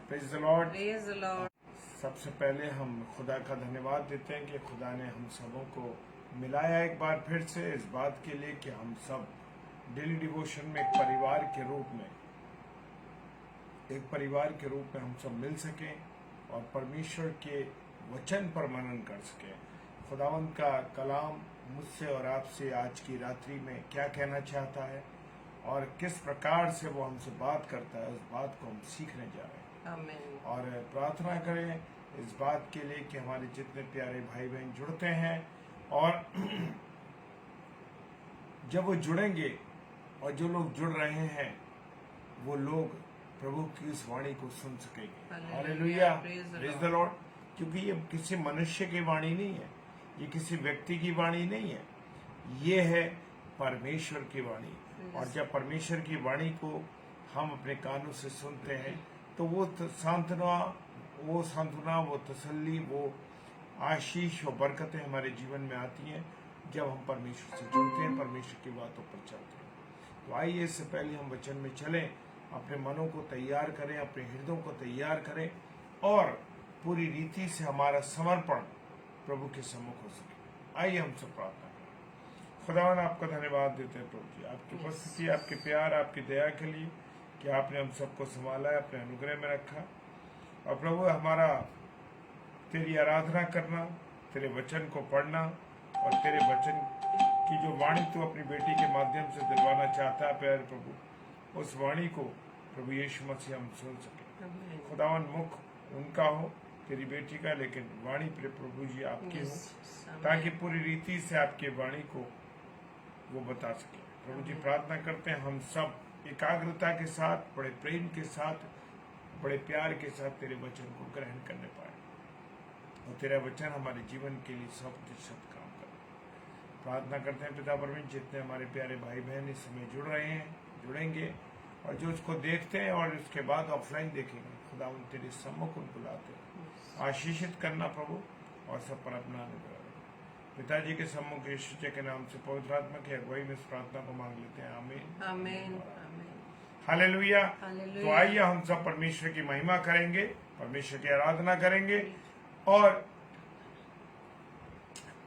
Praise the Lord. Praise the Lord. सबसे पहले हम खुदा का धन्यवाद देते हैं कि खुदा ने हम सबों को मिलाया एक बार फिर से इस बात के लिए कि हम सब डेली डिवोशन में एक परिवार के रूप में हम सब मिल सकें और परमेश्वर के वचन पर मनन कर सकें। खुदावंद का कलाम मुझसे और आपसे आज की रात्रि में क्या कहना चाहता है और किस प्रकार से वो हमसे बात करता है, उस बात को हम सीखने जा रहे हैं। आमीन। और प्रार्थना करें इस बात के लिए कि हमारे जितने प्यारे भाई बहन जुड़ते हैं और जब वो जुड़ेंगे और जो लोग जुड़ रहे हैं वो लोग प्रभु की इस वाणी को सुन सकेंगे। Hallelujah, praise the Lord. क्योंकि ये किसी मनुष्य की वाणी नहीं है, ये किसी व्यक्ति की वाणी नहीं है, ये है परमेश्वर की वाणी। और जब परमेश्वर की वाणी को हम अपने कानों से सुनते हैं तो वो सांत्वना, वो तसल्ली, वो आशीष, वो बरकतें हमारे जीवन में आती हैं जब हम परमेश्वर से जुड़ते हैं, परमेश्वर की बातों पर चलते हैं। तो आइए इससे पहले हम वचन में चलें, अपने मनों को तैयार करें, अपने हृदयों को तैयार करें और पूरी रीति से हमारा समर्पण प्रभु के सम्मुख हो सके। आइए हम सब प्रार्थना करें। खुदावन आपका धन्यवाद देते हैं प्रभु जी, आपकी उपस्थिति, आपके प्यार, आपकी दया के लिए कि आपने हम सबको संभाला है, अपने अनुग्रह में रखा। और प्रभु हमारा तेरी आराधना करना, तेरे वचन को पढ़ना और तेरे वचन की जो वाणी तू अपनी बेटी के माध्यम से दिलवाना चाहता है प्यारे प्रभु, उस वाणी को प्रभु यीशु मसीह हम सुन सके। खुदावन मुख उनका हो, तेरी बेटी का, लेकिन वाणी प्रभु जी आपकी हो, ताकि पूरी रीति से आपकी वाणी को वो बता सके। प्रभु जी प्रार्थना करते हैं हम सब एकाग्रता के साथ, बड़े प्रेम के साथ, बड़े प्यार के साथ तेरे वचन को ग्रहण करने पाए और तेरा वचन हमारे जीवन के लिए 100% काम करे। प्रार्थना करते हैं पिता परमेश्वर, जितने हमारे प्यारे भाई बहन इस समय जुड़ रहे हैं, जुड़ेंगे और जो उसको देखते हैं और उसके बाद ऑफलाइन देखेंगे, खुदा उन तेरे सम्मुख उनको लाते आशीषित करना प्रभु और सब पर अपना अनुग्रह। पिताजी के सम्मुख यीशु के नाम से पवित्र आत्मा की अगुवाई में इस प्रार्थना को मांग लेते हैं। आमीन, आमीन, हालेलुया। तो आइए हम सब परमेश्वर की महिमा करेंगे, परमेश्वर की आराधना करेंगे और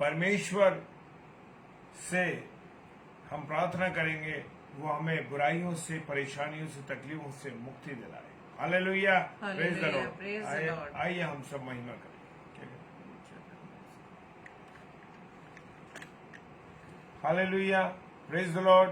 परमेश्वर से हम प्रार्थना करेंगे वो हमें बुराइयों से, परेशानियों से, तकलीफों से मुक्ति दिलाए। Hallelujah, praise the Lord. आइए हम सब महिमा करें। Hallelujah, praise the Lord.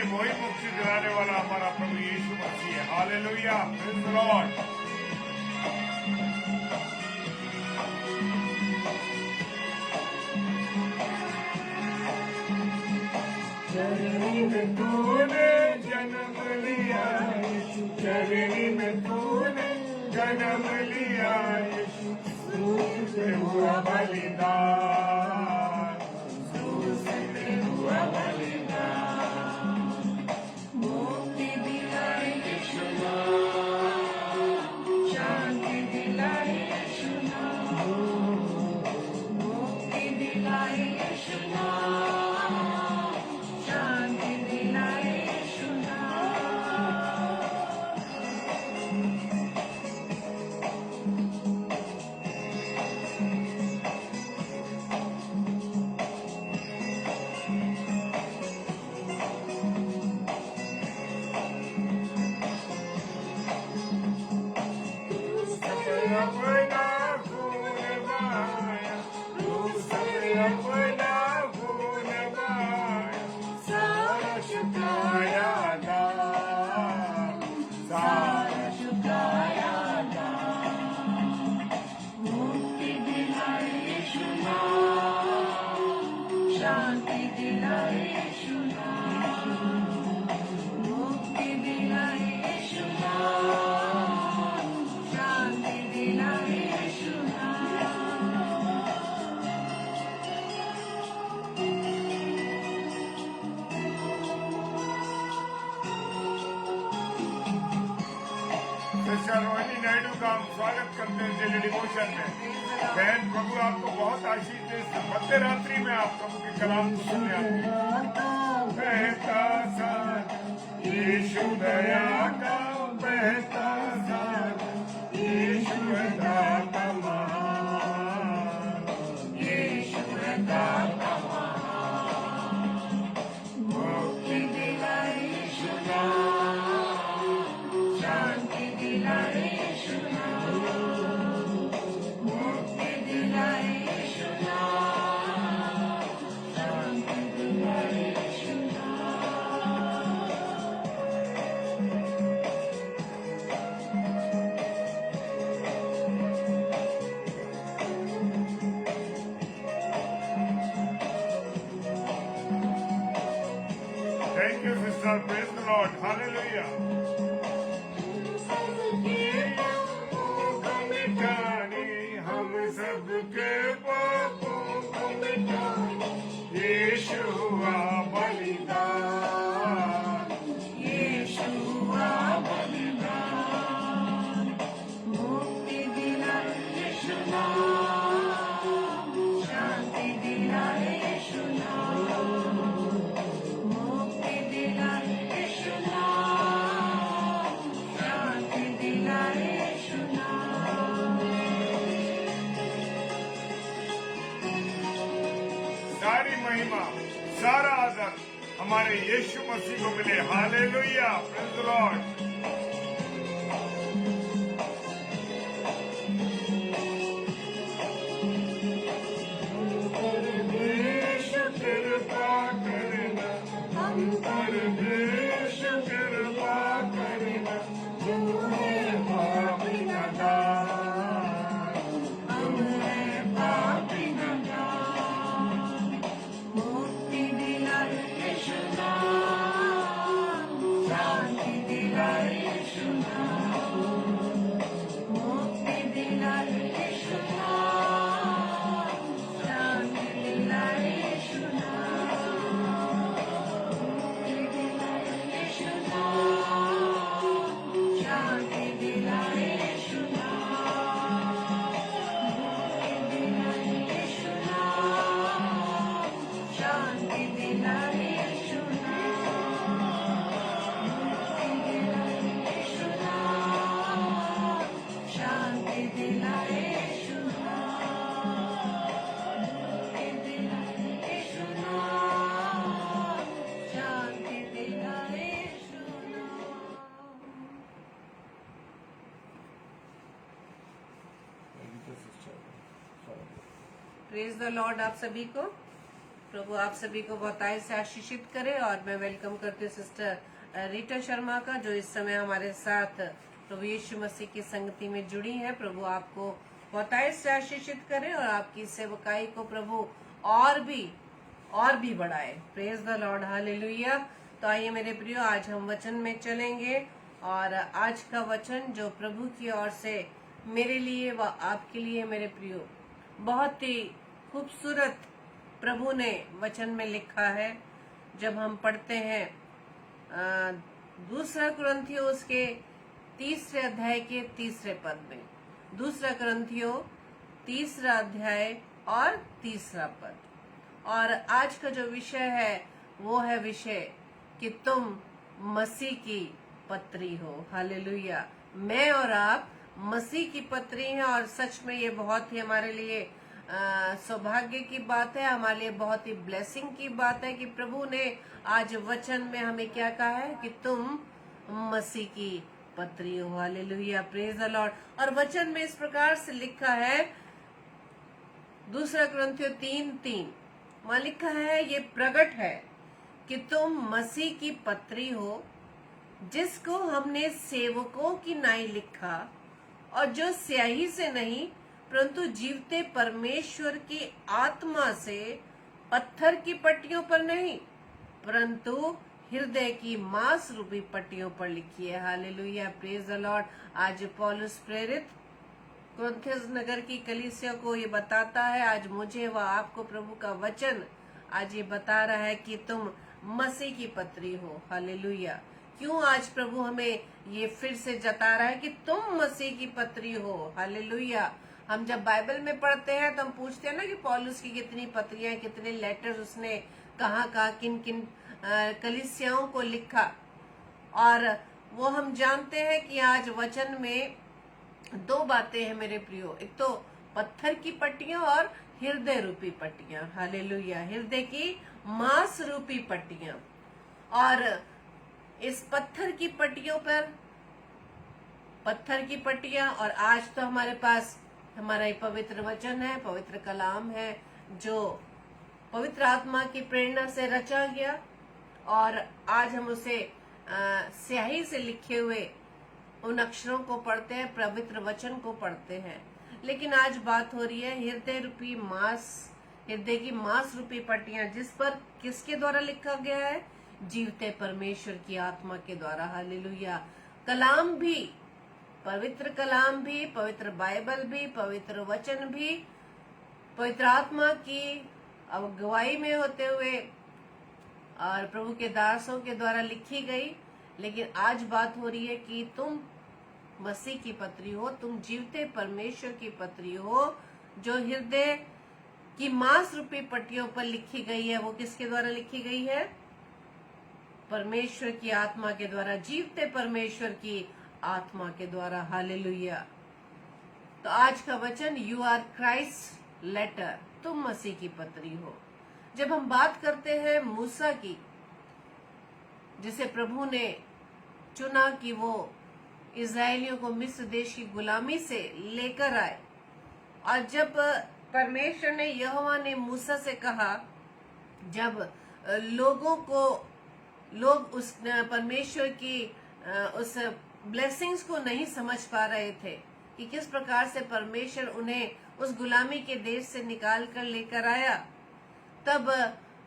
वही मुक्ति दिलाने वाला हमारा प्रभु यीशु मसीह है। Hallelujah, praise the Lord. चरनी में तूने जन्म लिया यीशु, चरनी में तूने जन्म लिया यीशु, क्रूस पे हुआ बलिदान, क्रूस पे हुआ बलिदान। सारा चुकाया दान। सिस्टर रोहिणी नायडू का हम स्वागत करते हैं डेली डिवोशन में। बहन, प्रभु आपको बहुत आशीष दे। मध्य रात्रि में आप प्रभु के कलाम को सुनने आते हैं। बहता साथ यीशु दया का बहता साथ यीशु है दाता महान, यीशु है दाता महान। मुक्ति दिलाए यीशु नाम, शांति दिलाए यीशु नाम, मुक्ति दिलाए यीशु नाम, शांति दिलाए यीशु Thank you, sister. Praise the Lord. Hallelujah. हम सबके पापों को मिटाने यीशु हुआ बलिदान, यीशु हुआ बलिदान। मुक्ति दिलाए यीशु नाम, शांति दिलाए यीशु नाम, मुक्ति दिलाए यीशु नाम, शांति दिलाए यीशु नाम। सारी महिमा, सारा आदर हमारे यीशु मसीह को मिले। Hallelujah, praise the Lord. परमेश्वर कृपा करना, हम परमेश्वर कृपा करना, तू है पापी नादान, हम है पापी नादान। मुक्ति दिलाए यीशु नाम, शांति दिलाए यीशु नाम, मुक्ति दिलाए यीशु नाम, शांति दिलाए यीशु नाम, मुक्ति दिलाए यीशु नाम, शांति दिलाए यीशु नाम, मुक्ति दिलाए यीशु नाम, शांति दिलाए यीशु नाम, शांति दिलाए यीशु नाम, मुक्ति दिलाए यीशु नाम, शांति दिलाए यीशु नाम। प्रेज द लॉर्ड आप सभी को। प्रभु आप सभी को बहुतायत से आशीषित करे। और मैं वेलकम करती हूँ सिस्टर रीटा शर्मा का, जो इस समय हमारे साथ प्रभु यीशु मसीह की संगति में जुड़ी है। प्रभु आपको बहुतायत से आशीषित करे और आपकी सेवकाई को प्रभु और भी बढ़ाए। Praise the lord, hallelujah. तो आइए मेरे प्रियो, आज हम वचन में चलेंगे। और आज का वचन जो प्रभु की ओर से मेरे लिए व आपके लिए मेरे प्रियो बहुत ही खूबसूरत प्रभु ने वचन में लिखा है। जब हम पढ़ते हैं दूसरा कुरिन्थियों उसके 3 अध्याय के 3 पद में, दूसरा कुरिन्थियों 3 अध्याय और 3 पद। और आज का जो विषय है वो है विषय कि तुम मसीह की पत्री हो। हालेलुया। मैं और आप मसीह की पत्री हैं। और सच में ये बहुत ही हमारे लिए सौभाग्य की बात है, हमारे लिए बहुत ही ब्लेसिंग की बात है कि प्रभु ने आज वचन में हमें क्या कहा है कि तुम मसीह की पत्री हो। Hallelujah, praise the Lord. और वचन में इस प्रकार से लिखा है, दूसरा कुरिन्थियों 3:3 वहां लिखा है, ये प्रकट है कि तुम मसीह की पत्री हो, जिसको हमने सेवकों की नाई लिखा, और जो स्याही से नहीं परंतु जीवते परमेश्वर की आत्मा से, पत्थर की पट्टियों पर नहीं परंतु हृदय की मांस रूपी पट्टियों पर लिखी है। Hallelujah, praise the Lord. आज पौलुस प्रेरित कुरिन्थियस नगर की कलीसिया को ये बताता है, आज मुझे व आपको प्रभु का वचन आज ये बता रहा है कि तुम मसीह की पत्री हो। हालेलुया। क्यों आज प्रभु हमें ये फिर से जता रहा है कि तुम मसीह की पत्री हो। हालेलुया। हम जब बाइबल में पढ़ते हैं तो हम पूछते हैं ना कि पौलुस की कितनी पत्रियां, कितने लेटर्स उसने कहाँ कहाँ किन किन कलीसियाओं को लिखा, और वो हम जानते हैं कि आज वचन में दो बातें हैं मेरे प्रियो। एक तो पत्थर की पट्टियां और हृदय रूपी पट्टियां। हालेलुया। हृदय की मांस रूपी पट्टियां, और इस पत्थर की पट्टियों पर पत्थर की पट्टियां, और आज तो हमारे पास हमारा ये पवित्र वचन है, पवित्र कलाम है, जो पवित्र आत्मा की प्रेरणा से रचा गया, और आज हम उसे स्याही से लिखे हुए उन अक्षरों को पढ़ते हैं, पवित्र वचन को पढ़ते हैं। लेकिन आज बात हो रही है हृदय रूपी मांस, हृदय की मांस रूपी पट्टियां, जिस पर किसके द्वारा लिखा गया है? जीवते परमेश्वर की आत्मा के द्वारा। हालेलुया। कलाम भी, पवित्र कलाम भी, पवित्र बाइबल भी, पवित्र वचन भी पवित्र आत्मा की अगुवाई में होते हुए और प्रभु के दासों के द्वारा लिखी गई। लेकिन आज बात हो रही है कि तुम मसीह की पत्री हो, तुम जीवते परमेश्वर की पत्री हो, जो हृदय की मांस रूपी पट्टियों पर लिखी गई है। वो किसके द्वारा लिखी गई है? परमेश्वर की आत्मा के द्वारा, जीवते परमेश्वर की आत्मा के द्वारा। हालेलुया। तो आज का वचन, यू आर क्राइस्ट लेटर, तुम मसीह की पत्री हो। जब हम बात करते हैं मूसा की, जिसे प्रभु ने चुना कि वो इस्राएलियों को मिस्र देश की गुलामी से लेकर आए, और जब परमेश्वर ने, यहोवा ने मूसा से कहा, जब लोग उस परमेश्वर की उस ब्लेसिंग्स को नहीं समझ पा रहे थे कि किस प्रकार से परमेश्वर उन्हें उस गुलामी के देश से निकाल कर लेकर आया, तब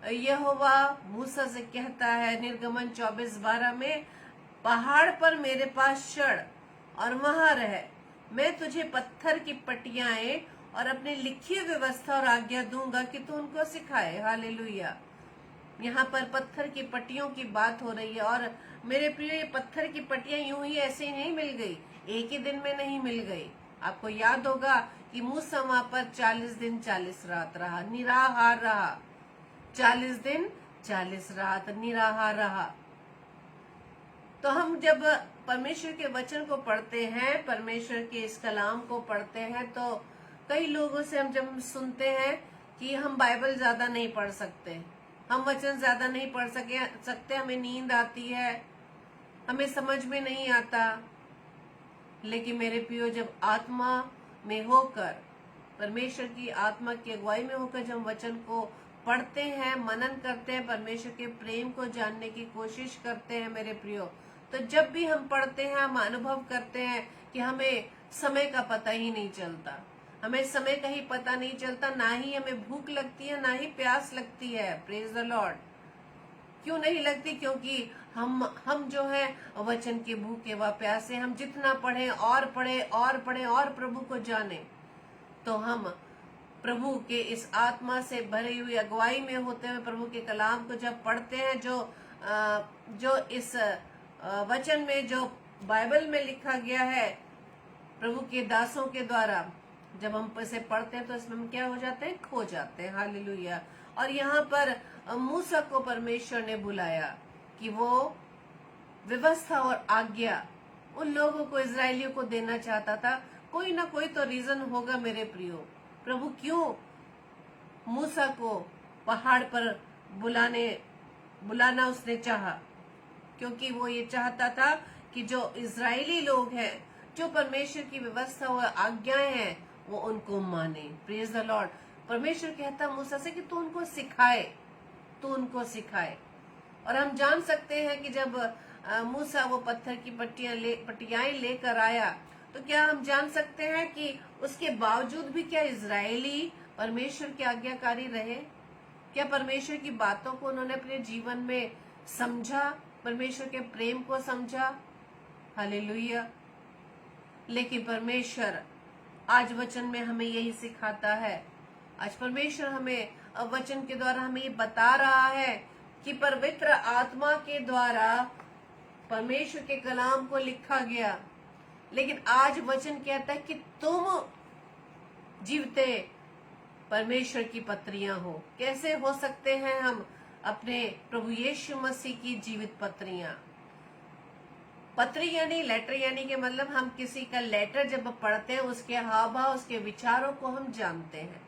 यहोवा मूसा से कहता है निर्गमन 24:12 में, पहाड़ पर मेरे पास चढ़ और वहां रह, मैं तुझे पत्थर की पट्टियां और अपनी लिखी व्यवस्था और आज्ञा दूंगा कि तू उनको सिखाए। हालेलुया। यहाँ पर पत्थर की पट्टियों की बात हो रही है, और मेरे प्रिय, ये पत्थर की पट्टियां यूं ही ऐसे नहीं मिल गई, एक ही दिन में नहीं मिल गई। आपको याद होगा कि मूसा वहां पर 40 दिन 40 रात रहा, निराहार रहा। 40 दिन 40 रात निराहार रहा। तो हम जब परमेश्वर के वचन को पढ़ते हैं, परमेश्वर के इस कलाम को पढ़ते हैं, तो कई लोगों से हम जब सुनते हैं कि हम बाइबल ज्यादा नहीं पढ़ सकते, हम वचन ज्यादा नहीं पढ़ सकते, हमें नींद आती है, हमें समझ में नहीं आता। लेकिन मेरे प्रियो, जब आत्मा में होकर, परमेश्वर की आत्मा की अगुवाई में होकर जब हम वचन को पढ़ते हैं, मनन करते हैं, परमेश्वर के प्रेम को जानने की कोशिश करते हैं मेरे प्रियो, तो जब भी हम पढ़ते हैं, हम अनुभव करते हैं कि हमें समय का पता ही नहीं चलता, हमें समय का ही पता नहीं चलता, ना ही हमें भूख लगती है, ना ही प्यास लगती है। Praise the Lord. क्यों नहीं लगती? क्योंकि हम जो है वचन के भूखे व प्यासे, हम जितना पढ़े और पढ़े और पढ़े और प्रभु को जाने, तो हम प्रभु के इस आत्मा से भरी हुई अगुवाई में होते हुए प्रभु के कलाम को जब पढ़ते हैं, जो इस वचन में, जो बाइबल में लिखा गया है प्रभु के दासों के द्वारा, जब हम इसे पढ़ते हैं तो इसमें हम क्या हो जाते हैं? खो जाते हैं। हालेलुया। और यहाँ पर मूसा को परमेश्वर ने बुलाया कि वो व्यवस्था और आज्ञा उन लोगों को, इजरायलियों को देना चाहता था। कोई ना कोई तो रीजन होगा मेरे प्रियो, प्रभु क्यों मूसा को पहाड़ पर बुलाना उसने चाहा, क्योंकि वो ये चाहता था कि जो इजरायली लोग हैं, जो परमेश्वर की व्यवस्था और आज्ञाएं हैं, वो उनको माने। Praise the Lord. परमेश्वर कहता मूसा से कि तू उनको सिखाए। और हम जान सकते हैं कि जब मूसा वो पत्थर की पट्टियां लेकर आया, तो क्या हम जान सकते हैं कि उसके बावजूद भी क्या इजरायली परमेश्वर के आज्ञाकारी रहे? क्या परमेश्वर की बातों को उन्होंने अपने जीवन में समझा, परमेश्वर के प्रेम को समझा? हालेलुया। लेकिन परमेश्वर आज वचन में हमें यही सिखाता है। आज परमेश्वर हमें वचन के द्वारा हमें ये बता रहा है कि पवित्र आत्मा के द्वारा परमेश्वर के कलाम को लिखा गया, लेकिन आज वचन कहता है कि तुम जीवते परमेश्वर की पत्रियां हो। कैसे हो सकते हैं हम अपने प्रभु यीशु मसीह की जीवित पत्रियां? पत्री यानी लेटर, यानी कि मतलब हम किसी का लेटर जब पढ़ते हैं उसके हाव भाव, उसके विचारों को हम जानते हैं।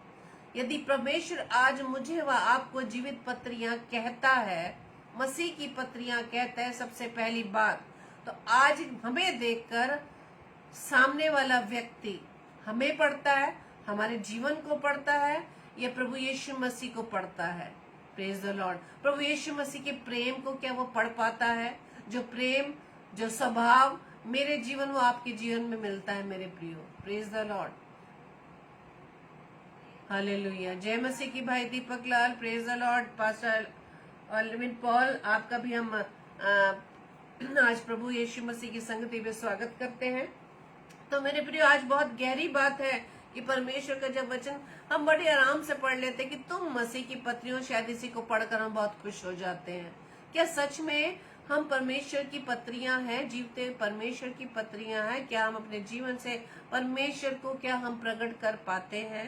यदि परमेश्वर आज मुझे व आपको जीवित पत्रियां कहता है, मसीह की पत्रियां कहता है, सबसे पहली बात तो आज हमें देखकर सामने वाला व्यक्ति हमें पढ़ता है, हमारे जीवन को पढ़ता है, या प्रभु यीशु मसीह को पढ़ता है? Praise the lord. प्रभु यीशु मसीह के प्रेम को क्या वो पढ़ पाता है? जो प्रेम, जो स्वभाव मेरे जीवन वो आपके जीवन में मिलता है मेरे प्रियो। Praise the lord, hallelujah. जय मसीह की भाई Deepak Lal, praise the lord. Pastor Olivin Paul, आपका भी हम आज प्रभु यीशु मसीह की संगति में स्वागत करते हैं। तो मेरे प्रियो, आज बहुत गहरी बात है कि परमेश्वर का जब वचन हम बड़े आराम से पढ़ लेते कि तुम मसीह की पत्रियों, शायद इसी को पढ़कर हम बहुत खुश हो जाते हैं। क्या सच में हम परमेश्वर की पत्रियां हैं, जीवते परमेश्वर की पत्रियां हैं? क्या हम अपने जीवन से परमेश्वर को क्या हम प्रकट कर पाते हैं?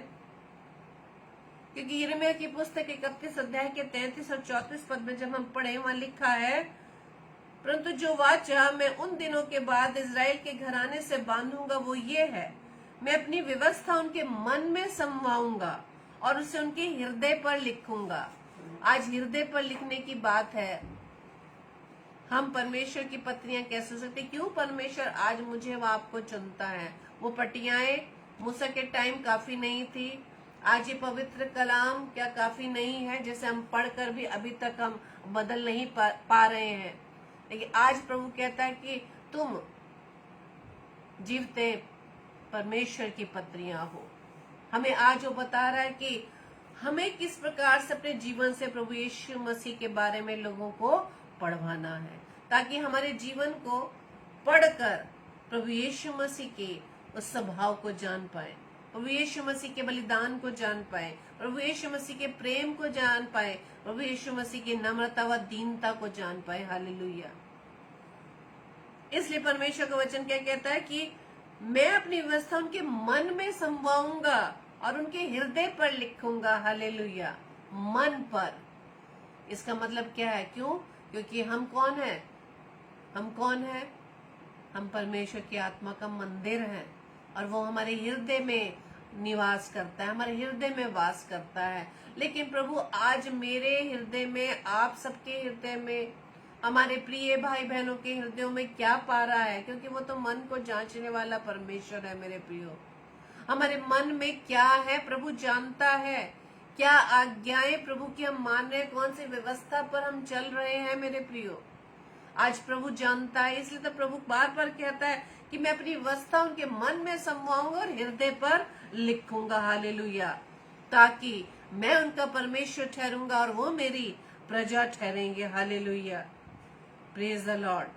क्योंकि यिर्मयाह की पुस्तक 31 अध्याय के 33 और 34 पद में जब हम पढ़े, वहां लिखा है, परंतु जो वाचा मैं उन दिनों के बाद इजराइल के घराने से बांधूंगा वो ये है, मैं अपनी व्यवस्था उनके मन में समवाऊंगा और उसे उनके हृदय पर लिखूंगा। आज हृदय पर लिखने की बात है। हम परमेश्वर की पत्रियां कैसे हो सकती? क्यों परमेश्वर आज मुझे व आपको चुनता है? वो पटियाएं मूसा के टाइम काफी नहीं थी, आज ये पवित्र कलाम क्या काफी नहीं है, जैसे हम पढ़कर भी अभी तक हम बदल नहीं पा रहे हैं। लेकिन आज प्रभु कहता है कि तुम जीवते परमेश्वर की पत्रियां हो। हमें आज वो बता रहा है कि हमें किस प्रकार से अपने जीवन से प्रभु यीशु मसीह के बारे में लोगों को पढ़वाना है, ताकि हमारे जीवन को पढ़कर प्रभु यीशु मसीह के उस स्वभाव को जान पाए, प्रभु यीशु मसीह के बलिदान को जान पाए, प्रभु यीशु मसीह के प्रेम को जान पाए, प्रभु यीशु मसीह की नम्रता व दीनता को जान पाए। हालेलुया। इसलिए परमेश्वर का वचन क्या कहता है कि मैं अपनी व्यवस्था उनके मन में समवाऊंगा और उनके हृदय पर लिखूंगा। हालेलुया। मन पर, इसका मतलब क्या है? क्यों? क्योंकि हम कौन है? हम कौन है? हम परमेश्वर की आत्मा का मंदिर हैं और वो हमारे हृदय में निवास करता है, हमारे हृदय में वास करता है। लेकिन प्रभु आज मेरे हृदय में, आप सबके हृदय में, हमारे प्रिय भाई बहनों के हृदयों में क्या पा रहा है? क्योंकि वो तो मन को जांचने वाला परमेश्वर है मेरे प्रियो। हमारे मन में क्या है प्रभु जानता है। क्या आज्ञाएं प्रभु की हम मान रहे हैं? कौन सी व्यवस्था पर हम चल रहे हैं मेरे प्रियो? आज प्रभु जानता है। इसलिए तो प्रभु बार बार कहता है कि मैं अपनी व्यवस्था उनके मन में समवाऊंगा और हृदय पर लिखूंगा। हालेलुया। ताकि मैं उनका परमेश्वर ठहरूंगा और वो मेरी प्रजा ठहरेंगे। हालेलुया। Praise the Lord.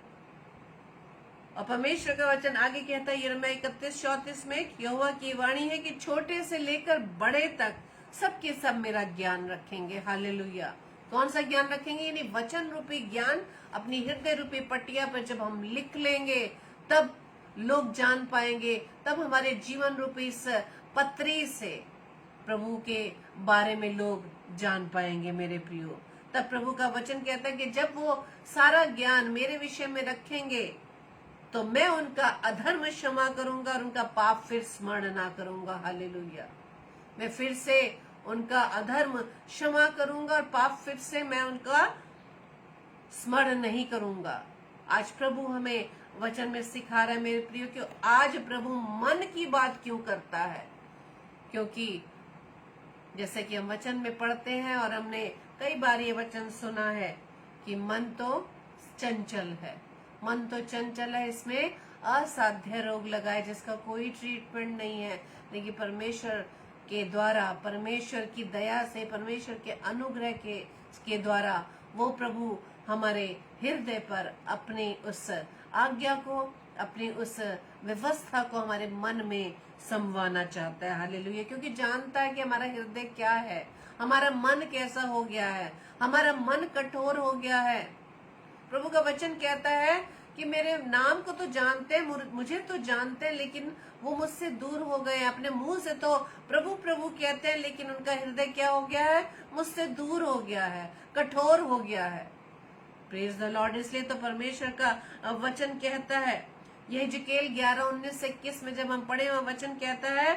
और परमेश्वर का वचन आगे कहता है यिर्मयाह 31:34 में, यहोवा की वाणी है कि छोटे से लेकर बड़े तक सबके सब मेरा ज्ञान रखेंगे। हालेलुया। कौन सा ज्ञान रखेंगे? यानी वचन रूपी ज्ञान अपनी हृदय रूपी पट्टिया पर जब हम लिख लेंगे तब लोग जान पाएंगे, तब हमारे जीवन रूपी इस पत्री से प्रभु के बारे में लोग जान पाएंगे मेरे प्रियो। तब प्रभु का वचन कहता है कि जब वो सारा ज्ञान मेरे विषय में रखेंगे तो मैं उनका अधर्म क्षमा करूंगा और उनका पाप फिर स्मरण ना करूंगा। हालेलुया। मैं फिर से उनका अधर्म क्षमा करूंगा और पाप फिर से मैं उनका स्मरण नहीं करूंगा। आज प्रभु हमें वचन में सिखा रहा है मेरे प्रियो कि आज प्रभु मन की बात क्यों करता है। क्योंकि जैसे कि हम वचन में पढ़ते हैं और हमने कई बार ये वचन सुना है कि मन तो चंचल है, मन तो चंचल है, इसमें असाध्य रोग लगा है जिसका कोई ट्रीटमेंट नहीं है। लेकिन परमेश्वर के द्वारा, परमेश्वर की दया से, परमेश्वर के अनुग्रह के द्वारा वो प्रभु हमारे हृदय पर अपनी उस आज्ञा को, अपनी उस व्यवस्था को हमारे मन में समवाना चाहता है। हालेलुया। क्योंकि जानता है कि हमारा हृदय क्या है, हमारा मन कैसा हो गया है, हमारा मन कठोर हो गया है। प्रभु का वचन कहता है कि मेरे नाम को तो जानते हैं, मुझे तो जानते हैं, लेकिन वो मुझसे दूर हो गए। अपने मुंह से तो प्रभु प्रभु कहते हैं, लेकिन उनका हृदय क्या हो गया है? मुझसे दूर हो गया है, कठोर हो गया है। Praise the Lord. इसलिए तो परमेश्वर का वचन कहता है, यह हिजकेल 11:19-21 में जब हम पढ़े, वह वचन कहता है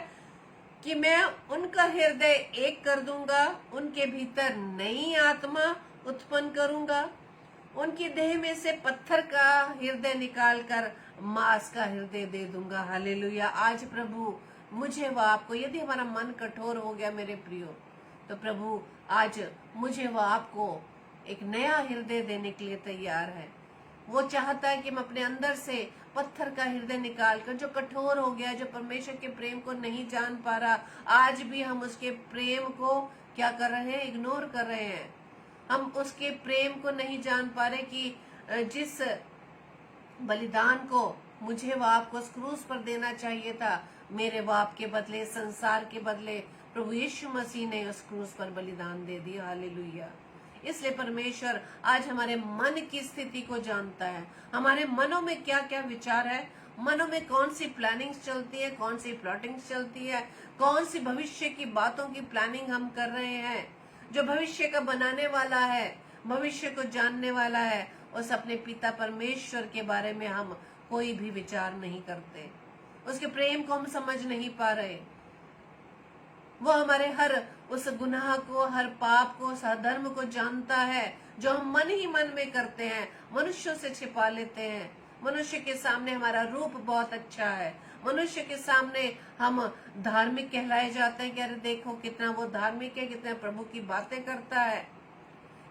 कि मैं उनका हृदय एक कर दूंगा, उनके भीतर नई आत्मा उत्पन्न करूंगा, उनकी देह में से पत्थर का हृदय निकालकर मांस का हृदय दे दूंगा। हालेलुया। आज प्रभु मुझे व आपको, यदि हमारा मन कठोर हो गया मेरे प्रियो, तो प्रभु आज मुझे व आपको एक नया हृदय देने के लिए तैयार है। वो चाहता है कि हम अपने अंदर से पत्थर का हृदय निकालकर, जो कठोर हो गया, जो परमेश्वर के प्रेम को नहीं जान पा रहा, आज भी हम उसके प्रेम को क्या कर रहे हैं? इग्नोर कर रहे हैं। हम उसके प्रेम को नहीं जान पा रहे कि जिस बलिदान को मुझे व आपको उस क्रूस पर देना चाहिए था, मेरे व आपके बदले, संसार के बदले प्रभु यीशु मसीह ने उस क्रूस पर बलिदान दे दिया। हालेलुया। इसलिए परमेश्वर आज हमारे मन की स्थिति को जानता है, हमारे मनों में क्या क्या विचार है, मनों में कौन सी प्लानिंग्स चलती है, कौन सी प्लॉटिंग्स चलती है, कौन सी भविष्य की बातों की प्लानिंग हम कर रहे हैं। जो भविष्य का बनाने वाला है, भविष्य को जानने वाला है, उस अपने पिता परमेश्वर के बारे में हम कोई भी विचार नहीं करते, उसके प्रेम को हम समझ नहीं पा रहे। वो हमारे हर उस गुनाह को, हर पाप को, उस अधर्म को जानता है, जो हम मन ही मन में करते हैं, मनुष्यों से छिपा लेते हैं। मनुष्य के सामने हमारा रूप बहुत अच्छा है, मनुष्य के सामने हम धार्मिक कहलाए जाते हैं कि अरे देखो कितना वो धार्मिक है, कितना प्रभु की बातें करता है,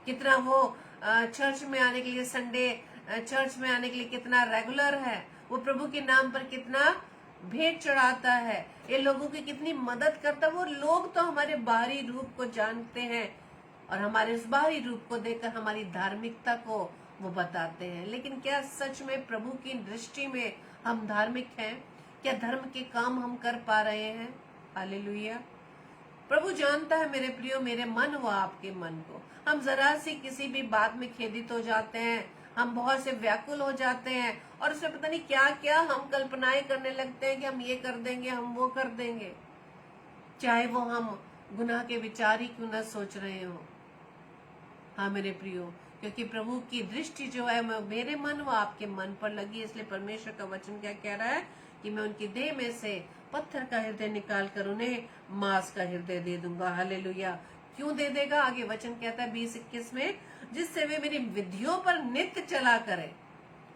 कितना वो चर्च में आने के लिए, संडे चर्च में आने के लिए कितना रेगुलर है, वो प्रभु के नाम पर कितना भेंट चढ़ाता है, ये लोगों की कितनी मदद करता है। वो लोग तो हमारे बाहरी रूप को जानते हैं और हमारे उस बाहरी रूप को देखकर हमारी धार्मिकता को वो बताते हैं, लेकिन क्या सच में प्रभु की दृष्टि में हम धार्मिक हैं? क्या धर्म के काम हम कर पा रहे हैं? हालेलुया। प्रभु जानता है मेरे प्रियो, मेरे मन व आपके मन को। हम जरा सी किसी भी बात में खेदित हो जाते हैं, हम बहुत से व्याकुल हो जाते हैं और उसमें पता नहीं क्या क्या हम कल्पनाएं करने लगते हैं कि हम ये कर देंगे, हम वो कर देंगे, चाहे वो हम गुनाह के विचार ही क्यों न सोच रहे हो। हाँ मेरे प्रियो, क्योंकि प्रभु की दृष्टि जो है मेरे मन व आपके मन पर लगी। इसलिए परमेश्वर का वचन क्या कह रहा है कि मैं उनकी देह में से पत्थर का हृदय निकाल कर उन्हें मांस का हृदय दे दूंगा। हालेलुया। क्यों दे देगा? आगे वचन कहता है 20-21 में, जिससे वे मेरी विधियों पर नित्य चला करें।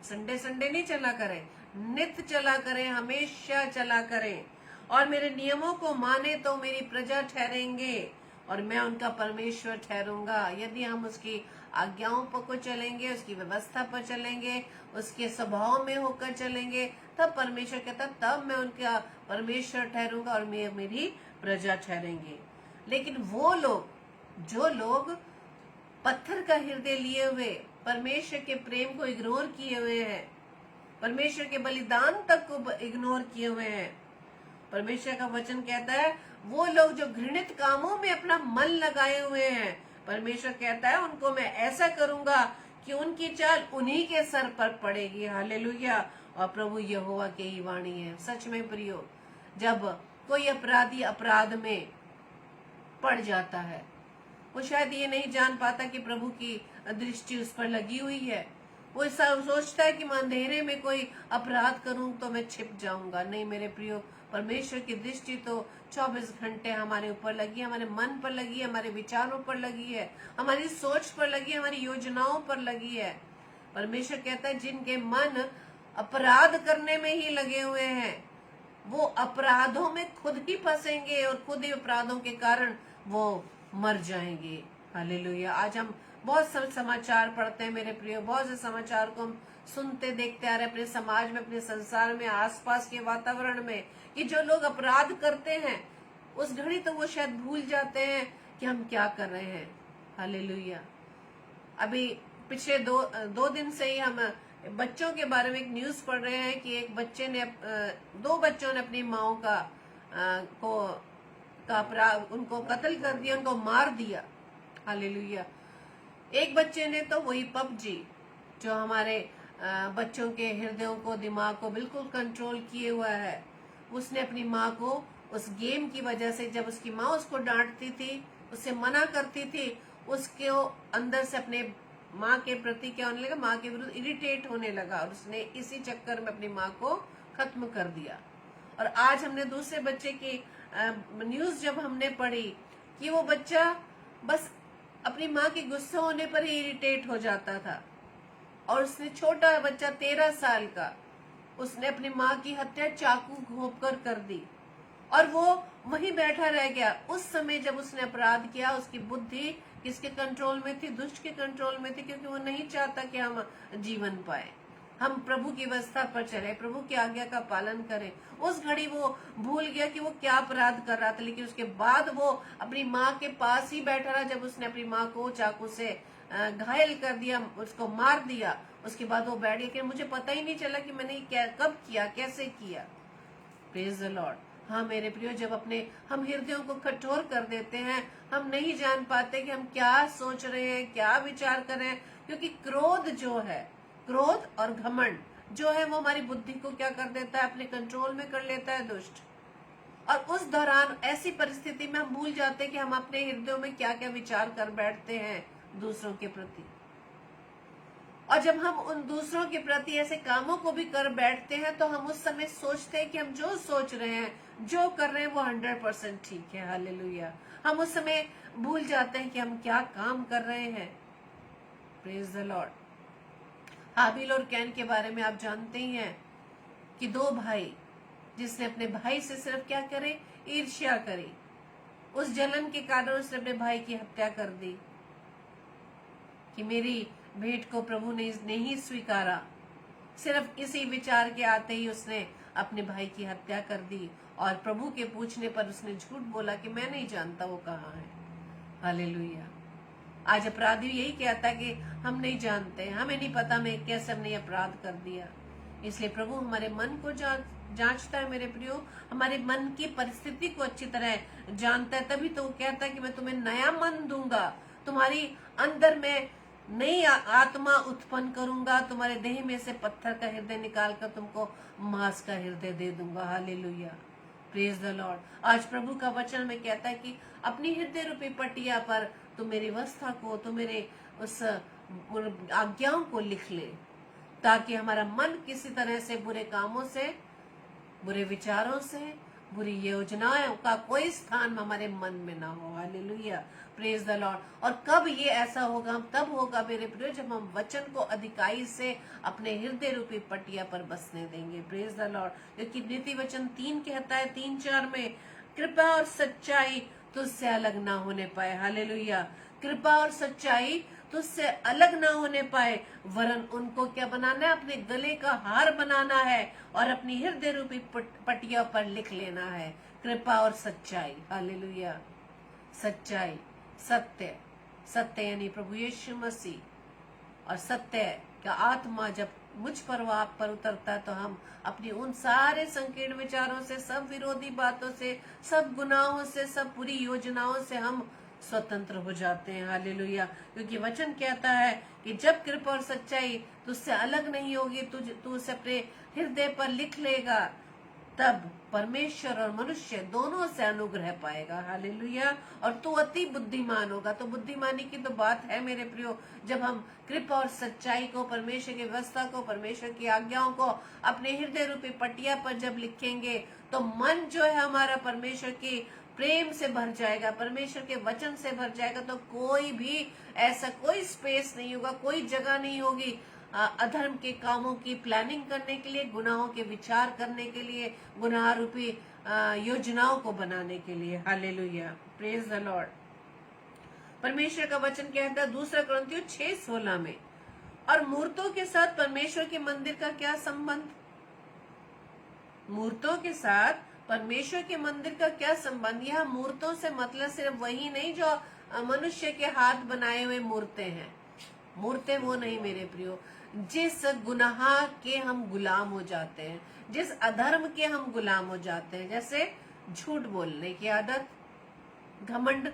संडे संडे नहीं चला करें, नित्य चला करें, हमेशा चला करें, और मेरे नियमों को माने तो मेरी प्रजा ठहरेंगे और मैं उनका परमेश्वर ठहरूंगा। यदि हम उसकी आज्ञाओं पर चलेंगे, उसकी व्यवस्था पर चलेंगे, उसके स्वभाव में होकर चलेंगे, तब परमेश्वर कहता तब मैं उनका परमेश्वर ठहरूंगा और मेरी प्रजा ठहरेंगे। लेकिन वो लोग, जो लोग पत्थर का हृदय लिए हुए, परमेश्वर के प्रेम को इग्नोर किए हुए हैं, परमेश्वर के बलिदान तक को इग्नोर किए हुए हैं, परमेश्वर का वचन कहता है वो लोग जो घृणित कामों में अपना मन लगाए हुए हैं, परमेश्वर कहता है उनको मैं ऐसा करूंगा कि उनकी चाल उन्हीं के सर पर पड़ेगी। हालेलुया। और प्रभु यहोवा की ही वाणी है। सच में प्रियो, जब कोई अपराधी अपराध में पड़ जाता है, वो शायद ये नहीं जान पाता कि प्रभु की दृष्टि उस पर लगी हुई है। वो सोचता है कि मैं अंधेरे में कोई अपराध करूं तो मैं छिप जाऊंगा। नहीं मेरे प्रियो, परमेश्वर की दृष्टि तो 24 घंटे हमारे ऊपर लगी है, हमारे मन पर लगी है, हमारे विचारों पर लगी है, हमारी सोच पर लगी है, हमारी योजनाओं पर लगी है। परमेश्वर कहता है जिनके मन अपराध करने में ही लगे हुए हैं, वो अपराधों में खुद ही फंसेंगे और खुद ही अपराधों के कारण वो मर जाएंगे। हालेलुया। आज हम बहुत से समाचार पढ़ते हैं मेरे प्रियो, बहुत से समाचार को हम सुनते देखते आ रहे अपने समाज में, अपने संसार में, आसपास के वातावरण में, कि जो लोग अपराध करते हैं उस घड़ी तो वो शायद भूल जाते हैं कि हम क्या कर रहे हैं। हालेलुया। अभी पिछले दो दिन से ही हम बच्चों के बारे में एक न्यूज पढ़ रहे हैं कि एक बच्चे ने, दो बच्चों ने अपनी माओ का अपराध, उनको कत्ल कर दिया, उनको मार दिया। हालेलुया। एक बच्चे ने तो वही पबजी, जो हमारे बच्चों के हृदयों को, दिमाग को बिल्कुल कंट्रोल किए हुआ है। उसने अपनी माँ को उस गेम की वजह से, जब उसकी माँ उसको डांटती थी, उससे मना करती थी, उसके अंदर से अपने माँ के प्रति क्या होने लगा, माँ के विरुद्ध इरिटेट होने लगा, और उसने इसी चक्कर में अपनी माँ को खत्म कर दिया। और आज हमने दूसरे बच्चे की न्यूज जब हमने पढ़ी कि वो बच्चा बस अपनी माँ के गुस्से होने पर ही इरिटेट हो जाता था, और उसने, छोटा बच्चा 13 साल का, उसने अपनी माँ की हत्या चाकू घोंपकर कर दी, और वो वहीं बैठा रह गया। उस समय जब उसने अपराध किया, उसकी बुद्धि किसके कंट्रोल में थी? दुष्ट के कंट्रोल में थी, क्योंकि वो नहीं चाहता कि हम जीवन पाए, हम प्रभु की व्यवस्था पर चले, प्रभु की आज्ञा का पालन करें। उस घड़ी वो भूल गया कि वो क्या अपराध कर रहा था, लेकिन उसके बाद वो अपनी माँ के पास ही बैठा रहा। जब उसने अपनी माँ को चाकू से घायल कर दिया, उसको मार दिया, उसके बाद वो बैठ गया कि मुझे पता ही नहीं चला कि मैंने क्या, कब किया, कैसे किया। Praise the Lord. हाँ मेरे प्रियो, जब अपने हम हृदयों को कठोर कर देते हैं, हम नहीं जान पाते कि हम क्या सोच रहे हैं, क्या विचार कर रहे हैं, क्योंकि क्रोध जो है, क्रोध और घमंड जो है, वो हमारी बुद्धि को क्या कर देता है, अपने कंट्रोल में कर लेता है दुष्ट। और उस दौरान ऐसी परिस्थिति में हम भूल जाते हैं कि हम अपने हृदयों में क्या क्या विचार कर बैठते हैं दूसरों के प्रति। और जब हम उन दूसरों के प्रति ऐसे कामों को भी कर बैठते हैं, तो हम उस समय सोचते हैं कि हम जो सोच रहे हैं, जो कर रहे हैं, वो 100% ठीक है। हालेलुया। हम उस समय भूल जाते हैं कि हम क्या काम कर रहे हैं। Praise the Lord. हाबिल और कैन के बारे में आप जानते ही हैं कि दो भाई, जिसने अपने भाई से सिर्फ क्या करे, ईर्ष्या करी, उस जलन के कारण उसने अपने भाई की हत्या कर दी कि मेरी भेंट को प्रभु ने नहीं स्वीकारा। सिर्फ इसी विचार के आते ही उसने अपने भाई की हत्या कर दी, और प्रभु के पूछने पर उसने झूठ बोला कि मैं नहीं जानता वो कहाँ है। हालेलुया। आज अपराधी यही कहता है कि हम नहीं जानते, हमें नहीं पता मैं कैसे हमने अपराध कर दिया। इसलिए प्रभु हमारे मन को जांचता है मेरे प्रियो, हमारे मन की परिस्थिति को अच्छी तरह जानता है। तभी तो वो कहता है कि मैं तुम्हें नया मन दूंगा, तुम्हारी अंदर में नई आत्मा उत्पन्न करूंगा, तुम्हारे देह में से पत्थर का हृदय निकालकर तुमको मांस का हृदय दे दूंगा। हालेलुया। Praise the Lord. आज प्रभु का वचन में कहता है कि अपनी हृदय रूपी पटिया पर तुम मेरी व्यवस्था को, तुम मेरे उस आज्ञाओं को लिख ले, ताकि हमारा मन किसी तरह से बुरे कामों से, बुरे विचारों से, बुरी योजनाओं का कोई स्थान हमारे मन में ना हो। हालेलुया। Praise the Lord. और कब ये ऐसा होगा? तब होगा मेरे प्रिय, जब हम वचन को अधिकाई से अपने हृदय रूपी पटिया पर बसने देंगे। Praise the Lord. क्योंकि नीति वचन 3 कहता है, 3:4 में, कृपा और सच्चाई तुझसे अलग ना होने पाए। हालेलुया। कृपा और सच्चाई तुझसे अलग ना होने पाए, वरन उनको क्या बनाना है? अपने गले का हार बनाना है और अपनी हृदय रूपी पटिया पर लिख लेना है, कृपा और सच्चाई। हालेलुया। सच्चाई, सत्य, सत्य यानी प्रभु यीशु मसीह। और सत्य का आत्मा जब मुझ पर व आप पर उतरता है, तो हम अपनी उन सारे संकीर्ण विचारों से, सब विरोधी बातों से, सब गुनाहों से, सब बुरी योजनाओं से हम स्वतंत्र हो जाते हैं। हालेलुया। क्योंकि वचन कहता है कि जब कृपा और सच्चाई तुझसे अलग नहीं होगी, तू उसे अपने हृदय पर लिख लेगा, तब परमेश्वर और मनुष्य दोनों से अनुग्रह पाएगा। हालेलुया। और तू अति बुद्धिमान होगा। तो बुद्धिमानी की तो बात है मेरे प्रियो, जब हम कृपा और सच्चाई को, परमेश्वर की व्यवस्था को, परमेश्वर की आज्ञाओं को अपने हृदय रूपी पटिया पर जब लिखेंगे, तो मन जो है हमारा परमेश्वर की प्रेम से भर जाएगा, परमेश्वर के वचन से भर जाएगा। तो कोई भी ऐसा कोई स्पेस नहीं होगा, कोई जगह नहीं होगी अधर्म के कामों की प्लानिंग करने के लिए, गुनाहों के विचार करने के लिए, गुनाह रूपी योजनाओं को बनाने के लिए। हालेलुया। Praise the Lord. परमेश्वर का वचन कहता है 2 कुरिन्थियों 6:16 में, और मूर्तों के साथ परमेश्वर के मंदिर का क्या संबंध? मूर्तों के साथ परमेश्वर के मंदिर का क्या संबंध? यह मूर्तों से मतलब सिर्फ वही नहीं जो मनुष्य के हाथ बनाए हुए मूर्तें हैं। मूर्तें वो नहीं मेरे प्रियो, जिस गुनाह के हम गुलाम हो जाते हैं, जिस अधर्म के हम गुलाम हो जाते हैं, जैसे झूठ बोलने की आदत, घमंड,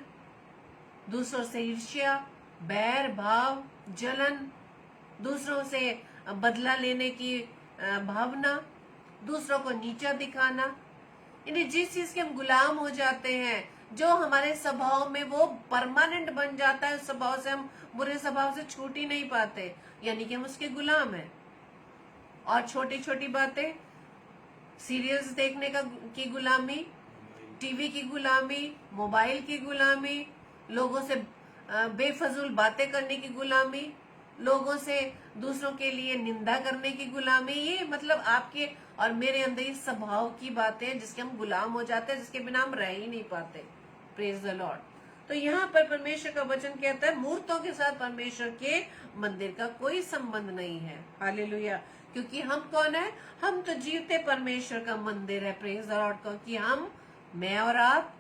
दूसरों से ईर्ष्या, बैर भाव, जलन, दूसरों से बदला लेने की भावना, दूसरों को नीचा दिखाना, इन्हें जिस चीज के हम गुलाम हो जाते हैं, जो हमारे स्वभाव में वो परमानेंट बन जाता है, उस स्वभाव से हम बुरे स्वभाव से छूट ही नहीं पाते, यानी कि हम उसके गुलाम हैं। और छोटी छोटी बातें, सीरियल्स देखने की गुलामी, टीवी की गुलामी, मोबाइल की गुलामी, लोगों से बेफजूल बातें करने की गुलामी, लोगों से दूसरों के लिए निंदा करने की गुलामी, ये मतलब आपके और मेरे अंदर इस स्वभाव की बातें जिसके हम गुलाम हो जाते हैं, जिसके बिना हम रह ही नहीं पाते। Praise the Lord. तो यहाँ पर परमेश्वर का वचन कहता है मूर्तों के साथ परमेश्वर के मंदिर का कोई संबंध नहीं है। हालेलुया। क्योंकि हम कौन है? हम तो जीवते परमेश्वर का मंदिर है। Praise the Lord. क्योंकि हम, मैं और आप,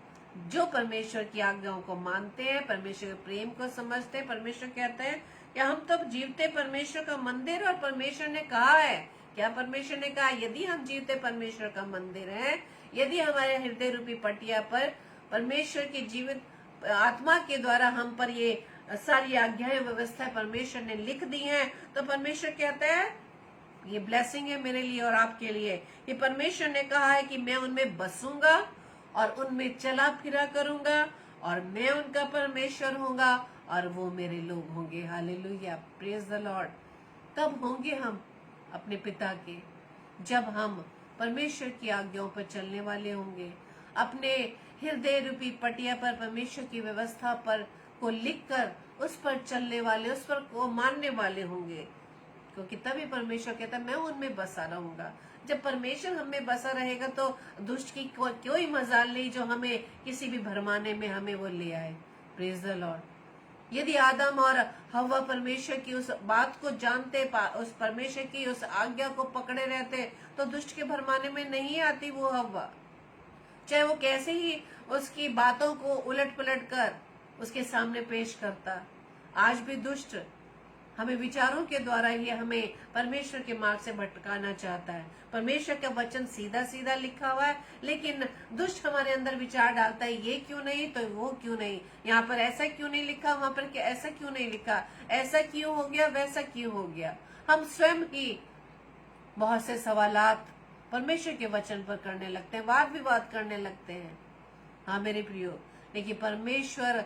जो परमेश्वर की आज्ञाओं को मानते हैं, परमेश्वर के प्रेम को समझते हैं, परमेश्वर कहते हैं कि हम तो जीवते परमेश्वर का मंदिर, और परमेश्वर ने कहा है, क्या परमेश्वर ने कहा? यदि हम जीवते परमेश्वर का मंदिर है, यदि हमारे हृदय रूपी पटिया पर परमेश्वर की जीवित आत्मा के द्वारा हम पर ये सारी आज्ञाएं, व्यवस्था परमेश्वर ने लिख दी हैं, तो परमेश्वर कहता है ये ब्लेसिंग है मेरे लिए और आपके लिए। ये परमेश्वर ने कहा है कि मैं उनमें बसूंगा और उनमें चला फिरा करूंगा, और मैं उनका परमेश्वर होऊंगा और वो मेरे लोग होंगे। हालेलुया। Praise the Lord. कब होंगे हम अपने पिता के? जब हम परमेश्वर की आज्ञाओं पर चलने वाले होंगे, अपने हृदय रूपी पटिया पर परमेश्वर की व्यवस्था पर को लिखकर उस पर चलने वाले, उस पर को मानने वाले होंगे। क्योंकि तभी परमेश्वर कहता है मैं उनमें बसा रहूंगा। जब परमेश्वर हमें बसा रहेगा तो दुष्ट की कोई मजाल नहीं जो हमें किसी भी भरमाने में हमें वो ले आए। Praise the Lord. यदि आदम और हव्वा परमेश्वर की उस बात को जानते, उस परमेश्वर की उस आज्ञा को पकड़े रहते, तो दुष्ट के भरमाने में नहीं आती वो हव्वा। चाहे वो कैसे ही उसकी बातों को उलट पलट कर उसके सामने पेश करता, आज भी दुष्ट हमें विचारों के द्वारा ही हमें परमेश्वर के मार्ग से भटकाना चाहता है। परमेश्वर का वचन सीधा सीधा लिखा हुआ है, लेकिन दुष्ट हमारे अंदर विचार डालता है, ये क्यों नहीं तो वो क्यों नहीं, यहाँ पर ऐसा क्यों नहीं लिखा, वहां पर ऐसा क्यों नहीं लिखा, ऐसा क्यों हो गया, वैसा क्यों हो गया। हम स्वयं ही बहुत से सवालात परमेश्वर के वचन पर करने लगते हैं, वाद विवाद करने लगते हैं। हाँ मेरे प्रियो, लेकिन परमेश्वर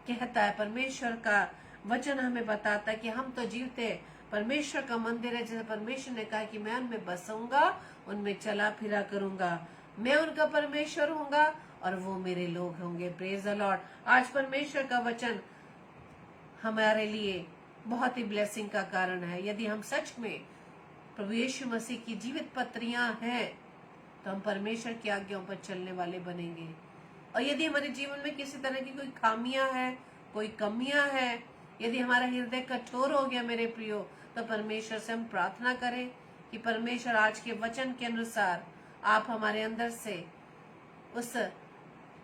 कहता है, परमेश्वर का वचन हमें बताता है कि हम तो जीवते परमेश्वर का मंदिर है। जैसे परमेश्वर ने कहा कि मैं उनमें बसूंगा, उनमें चला फिरा करूंगा, मैं उनका परमेश्वर होऊंगा और वो मेरे लोग होंगे। Praise the Lord. आज परमेश्वर का वचन हमारे लिए बहुत ही ब्लेसिंग का कारण है। यदि हम सच में प्रभु यीशु मसीह की जीवित पत्रियां हैं, तो हम परमेश्वर की आज्ञाओं पर चलने वाले बनेंगे। और यदि हमारे जीवन में किसी तरह की कोई खामियां है, कोई कमियां है, यदि हमारा हृदय कठोर हो गया मेरे प्रियो, तो परमेश्वर से हम प्रार्थना करें कि परमेश्वर आज के वचन के अनुसार आप हमारे अंदर से उस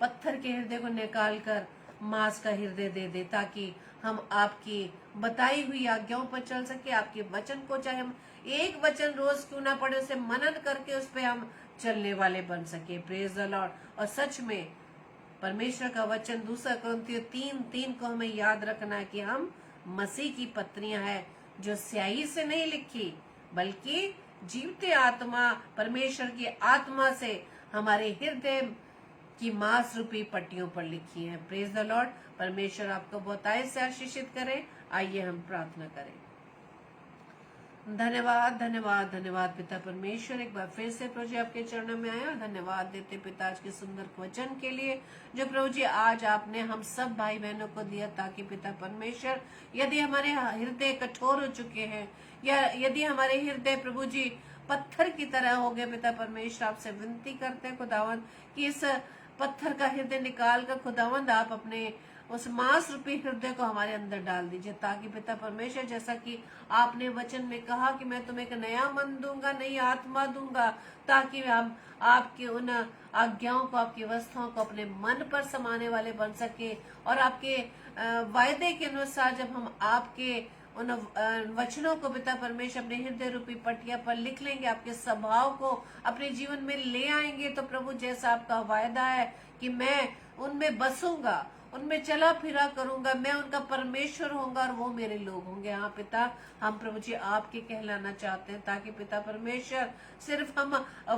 पत्थर के हृदय को निकाल कर मांस का हृदय दे दे, ताकि हम आपकी बताई हुई आज्ञाओं पर चल सके। आपके वचन को, चाहे हम एक वचन रोज क्यों ना पढ़े, उसे मनन करके उस पे हम चलने वाले बन सके। Praise the Lord. और सच में परमेश्वर का वचन 2 कुरिन्थियों 3:3 को हमें याद रखना है कि हम मसीह की पत्रियां हैं, जो स्याही से नहीं लिखी, बल्कि जीवते आत्मा, परमेश्वर की आत्मा से हमारे हृदय की मांस रूपी पट्टियों पर लिखी है। Praise the Lord. परमेश्वर आपको बहुतायत से आशीषित करे। आइए हम प्रार्थना करें। धन्यवाद धन्यवाद धन्यवाद पिता परमेश्वर, एक बार फिर से प्रभु जी आपके चरणों में आए और धन्यवाद देते पिता आज के सुंदर वचन के लिए, जो प्रभु जी आज आपने हम सब भाई बहनों को दिया, ताकि पिता परमेश्वर यदि हमारे हृदय कठोर हो चुके हैं, या यदि हमारे हृदय प्रभु जी पत्थर की तरह हो गए, पिता परमेश्वर आपसे विनती करते हैं खुदावंद कि इस पत्थर का हृदय निकाल कर खुदावंद आप अपने उस मांस रूपी हृदय को हमारे अंदर डाल दीजिए, ताकि पिता परमेश्वर जैसा कि आपने वचन में कहा कि मैं तुम्हें एक नया मन दूंगा, नई आत्मा दूंगा, ताकि हम आपके उन आज्ञाओं को, आपकी वस्तुओं को अपने मन पर समाने वाले बन सके, और आपके वायदे के अनुसार जब हम आपके उन वचनों को पिता परमेश्वर अपने हृदय रूपी पटिया पर लिख लेंगे, आपके स्वभाव को अपने जीवन में ले आएंगे, तो प्रभु जैसा आपका वायदा है कि मैं उनमें बसूंगा, उनमें चला फिरा करूंगा, मैं उनका परमेश्वर होऊंगा और वो मेरे लोग होंगे। हाँ पिता, हम प्रभु जी आपके कहलाना चाहते हैं, ताकि पिता परमेश्वर सिर्फ हम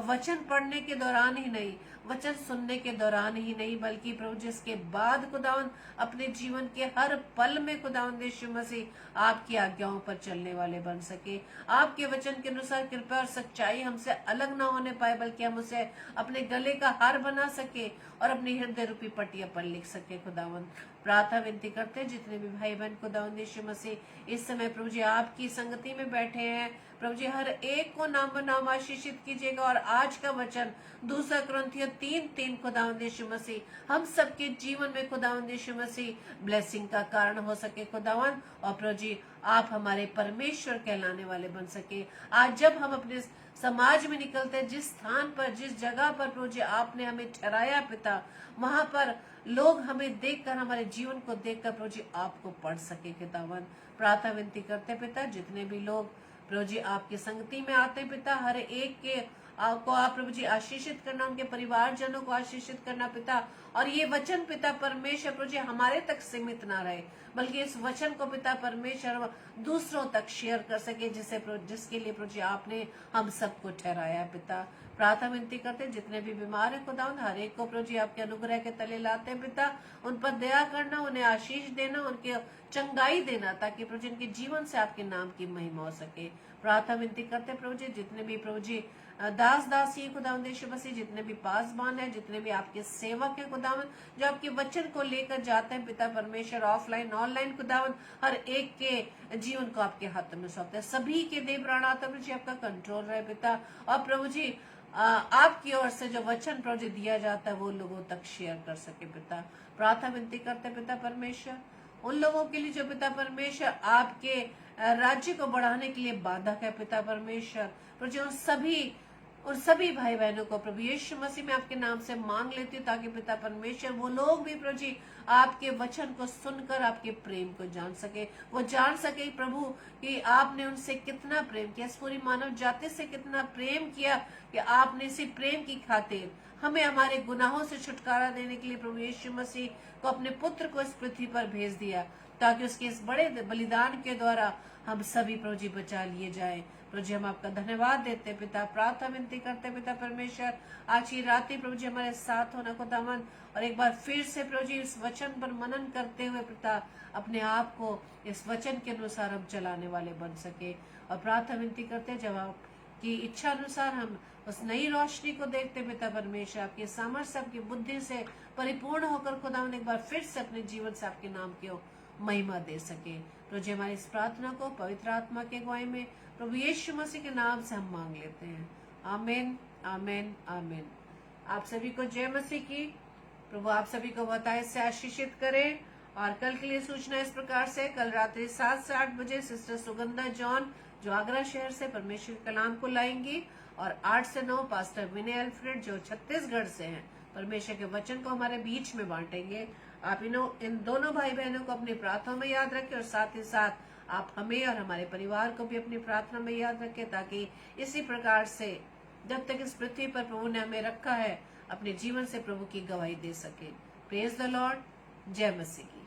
वचन पढ़ने के दौरान ही नहीं, वचन सुनने के दौरान ही नहीं, बल्कि प्रभु जिसके बाद खुदावन अपने जीवन के हर पल में खुदावन यीशु मसीह आपकी आज्ञाओं पर चलने वाले बन सके। आपके वचन के अनुसार कृपा और सच्चाई हमसे अलग ना होने पाए, बल्कि हम उसे अपने गले का हार बना सके और अपनी हृदय रूपी पटिया पर लिख सके। खुदावन प्रार्थना विनती करते हैं जितने भी भाई बहन खुदावन यीशु मसीह इस समय प्रभु जी आपकी संगति में बैठे हैं, प्रभु जी हर एक को नाम बनाम आशीषित कीजिएगा। और आज का वचन 2 कुरिन्थियों 3:3 खुदावंद यीशु मसीह हम सबके जीवन में खुदावंद यीशु मसीह ब्लेसिंग का कारण हो सके खुदावंद। और प्रभु जी आप हमारे परमेश्वर कहलाने वाले बन सके। आज जब हम अपने समाज में निकलते हैं, जिस स्थान पर, जिस जगह पर प्रभु जी आपने हमें ठहराया पिता, वहां पर लोग हमें देखकर, हमारे जीवन को देखकर प्रभु जी आपको पढ़ सके खुदावंद। प्रार्थना विनती करते पिता जितने भी लोग प्रभु जी आपकी संगति में आते हैं पिता, हर एक के को आप प्रभु जी आशीषित करना, उनके परिवारजनों को आशीषित करना पिता। और ये वचन पिता परमेश्वर प्रभु जी हमारे तक सीमित ना रहे, बल्कि इस वचन को पिता परमेश्वर दूसरों तक शेयर कर सके, जिसके लिए प्रभु जी आपने हम सबको ठहराया पिता। प्रार्थना विनती करते जितने भी बीमार है खुदावंद, हर एक को प्रभु जी आपके अनुग्रह के तले लाते हैं पिता। उन पर दया करना, उन्हें आशीष देना, उनके चंगाई देना, ताकि प्रभु जी उनके जीवन से आपके नाम की महिमा हो सके। प्रार्थना विनती करते प्रभु जी जितने भी प्रभु जी दास दासी खुदावंद यीशु मसीह, जितने भी पासबान है, जितने भी आपके सेवक है खुदावंद, जो आपके वचन को लेकर जाते हैं पिता परमेश्वर, ऑफलाइन ऑनलाइन खुदावंद, हर एक के जीवन को आपके हाथों में सौंपते हैं। सभी के देह प्राणात्मा प्रभु जी आपका कंट्रोल रहे पिता। और प्रभु जी आपकी ओर से जो वचन प्रभु जी दिया जाता है वो लोगों तक शेयर कर सके पिता। प्रार्थना विनती करते पिता परमेश्वर उन लोगों के लिए जो पिता परमेश्वर आपके राज्य को बढ़ाने के लिए बाधक है पिता परमेश्वर। प्रभु जी उन सभी भाई बहनों को प्रभु यीशु मसीह में आपके नाम से मांग लेती हूँ, ताकि पिता परमेश्वर वो लोग भी प्रभु जी आपके वचन को सुनकर आपके प्रेम को जान सके। वो जान सके प्रभु कि आपने उनसे कितना प्रेम किया, इस पूरी मानव जाति से कितना प्रेम किया, कि आपने इसी प्रेम की खातिर हमें हमारे गुनाहों से छुटकारा देने के लिए प्रभु यीशु मसीह को अपने पुत्र को इस पृथ्वी पर भेज दिया, ताकि उसके इस बड़े बलिदान के द्वारा हम सभी प्रभु जी बचा लिए जाए। प्रभु जी हम आपका धन्यवाद देते पिता। प्रार्थना विनती करते पिता परमेश्वर आज की रात्रि प्रभु जी हमारे साथ होना खुदावन, और एक बार फिर से प्रभु जी इस वचन पर मनन करते हुए पिता अपने आप को इस वचन के अनुसार हम चलाने वाले बन सके। और प्रार्थना विनती करते जब आपकी इच्छा अनुसार हम उस नई रोशनी को देखते पिता परमेश्वर, आपके सामर्थ्य, आपकी बुद्धि से परिपूर्ण होकर खुदावन एक बार फिर से अपने जीवन से आपके नाम की महिमा दे सके। प्रभु जी हमारी इस प्रार्थना को पवित्र आत्मा के अगुवाई में प्रभु यीशु मसीह के नाम से हम मांग लेते हैं। आमीन आमीन आमीन। आप सभी को जय मसीह की। प्रभु आप सभी को बताए से आशीषित करे। और कल के लिए सूचना इस प्रकार से, कल रात्रि 7 से 8 बजे सिस्टर सुगंधा जॉन जो आगरा शहर से परमेश्वर के कलाम को लाएंगी, और 8 से 9 पास्टर विनय अल्फ्रेड जो छत्तीसगढ़ से हैं परमेश्वर के वचन को हमारे बीच में बांटेंगे। आप इन दोनों भाई बहनों को अपनी प्रार्थना में याद रखें, और साथ ही साथ आप हमें और हमारे परिवार को भी अपनी प्रार्थना में याद रखें, ताकि इसी प्रकार से जब तक इस पृथ्वी पर प्रभु ने हमें रखा है अपने जीवन से प्रभु की गवाही दे सके। Praise the Lord. जय मसीह की।